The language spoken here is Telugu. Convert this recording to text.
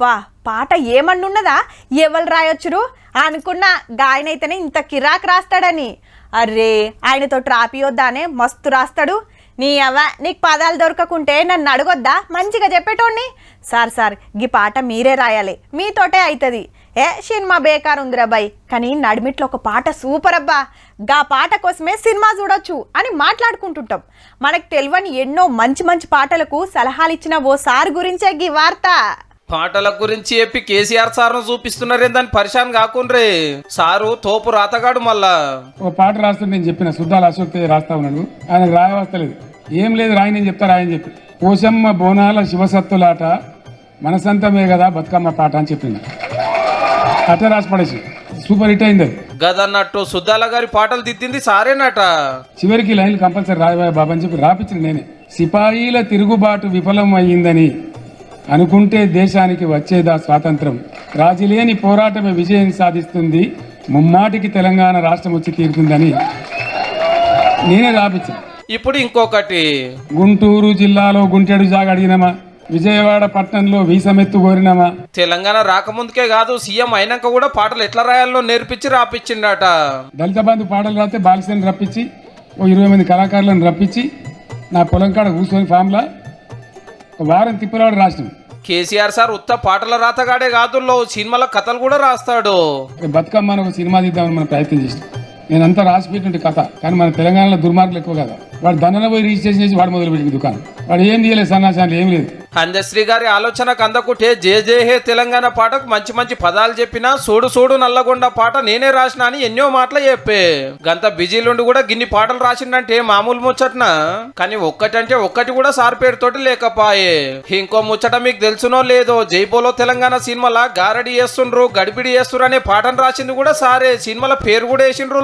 బా పాట ఏమన్నున్నదా ఎవరు రాయొచ్చురు అనుకున్నా గాయనైతేనే ఇంత కిరాక్ రాస్తాడని. అర్రే ఆయనతో రాపియొద్దానే మస్తు రాస్తాడు. నీ అవ్వ నీకు పదాలు దొరకకుంటే నన్ను అడగొద్దా మంచిగా చెప్పేటోడిని. సార్ గీ పాట మీరే రాయాలి మీతోటే అవుతుంది. సినిమా బేకార్ ఉందిరా బాయ్ కానీ నడిమిట్లో ఒక పాట సూపర్ అబ్బా గా పాట కోసమే సినిమా చూడొచ్చు అని మాట్లాడుకుంటుంటాం. మనకు తెలియని ఎన్నో మంచి మంచి పాటలకు సలహాలు ఇచ్చిన ఓ సార్ గురించే గీ వార్త. పాటల గురించి చెప్పి కేసీఆర్ సార్ను చూపిస్తున్నారే దాన్ని పరిశాన్ కాకుండ్రే. సారు తోపు రాతగాడు. మళ్ళా ఒక పాట రాస్తుంటే నేను చెప్పిన సుద్దాల అశోక్ రాస్తా ఉన్నాడు. ఆయనకు రాయవస్తలేదు. ఏం లేదు రాయి నేను చెప్తా రాయని చెప్పి పోషమ్మ బోనాల శివసత్తులాట మనసంతమే కదా బతుకమ్మ పాట అని చెప్పింది. అట్లా రాసి పడేసి సూపర్ హిట్ అయింది అది. గదన్నట్టు సుద్దాల గారి పాటలు దిద్దింది సారేనట. చివరికి లైన్లు కంపల్సరీ రాయబాయ్ బాబా అని చెప్పి రాపించింది నేనే. సిపాయిల తిరుగుబాటు విఫలం అయ్యిందని అనుకుంటే దేశానికి వచ్చేదా స్వాతంత్రం, రాజీలేని పోరాటమే విజయం సాధిస్తుంది, ముమ్మాటికి తెలంగాణ రాష్ట్రం వచ్చి తీరుతుందని నేనే రాపించాను. ఇప్పుడు ఇంకొకటి, గుంటూరు జిల్లాలో గుంటెడు జాగ అడిగినామా, విజయవాడ పట్టణంలో వీసమెత్తు కోరినామా. తెలంగాణ రాకముందుకే కాదు సీఎం అయినాక కూడా పాటలు ఎట్లా రాయాలో నేర్పించి రాపించిండట. దళిత బంధు పాటలు రాస్తే బాలసేని రప్పించి ఓ 20 మంది కళాకారులను రప్పించి నా పొలం కాడ కూర్చొని ఫామ్లా వారం తిప్పలవాడు రాసినాం. కేసీఆర్ సార్ ఉత్త పాటల రాతగాడే కాదు సినిమాల కథలు కూడా రాస్తాడు. బతుకమ్మ ఒక సినిమా తీద్దామని మనం ప్రయత్నం చేసినాం. నేనంతా రాసి పెట్టినట్టు కథ కానీ మన తెలంగాణలో దుర్మార్గులు ఎక్కువ కదా. వాడు దండన పోయి రిజిస్ట్రేషన్ చేసి వాడు మొదలు పెట్టింది దుకాణం. వాడు ఏం చేయలేదు సన్నాసాలు ఏం లేదు. అందశ్రీ గారి ఆలోచనకు అందకుంటే జే జే హే తెలంగాణ పాటకు మంచి మంచి పదాలు చెప్పినా సోడు సోడు నల్లగొండ పాట నేనే రాసిన అని ఎన్నో మాటలు చెప్పే. గంత బిజీలుండి కూడా గిన్ని పాటలు రాసిండంటే మామూలు ముచ్చటనా. కానీ ఒక్కటంటే ఒక్కటి కూడా సార్ పేరుతోటి లేకపాయే. ఇంకో ముచ్చట మీకు తెలుసునో లేదో, జైపోలో తెలంగాణ సినిమాల గారడి చేస్తుండ్రు గడిపిడి చేస్తుండ్రు అనే పాటను రాసింది కూడా సారే. సినిమాల పేరు కూడా వేసిండ్రు.